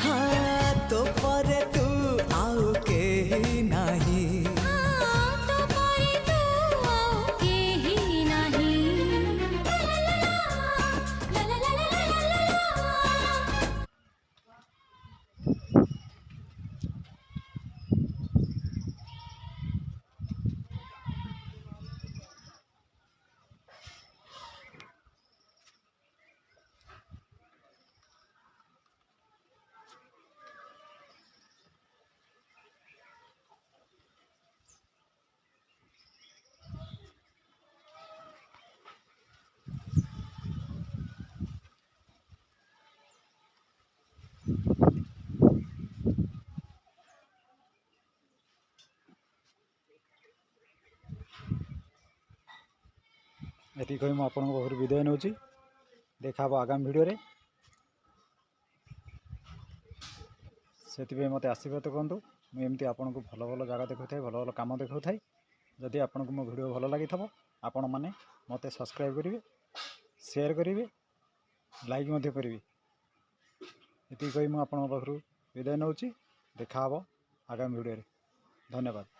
हाँ तो परे तू आउ के नाही एति कही मुझे पाखु विदाय नौ देखा आगामी भिडियो से मत आशीर्वाद करूँ मुझे आपन को भल भल जगह देखा था भल भल कम देखा था जदि आपन को मो भिडियो भल लगी था आपण मैंने मत सब्सक्राइब करेंगे शेयर करेंगे लाइक करेंगे ये कही मुझे पाखु विदाय नौ देखा आगामी भिडियो धन्यवाद।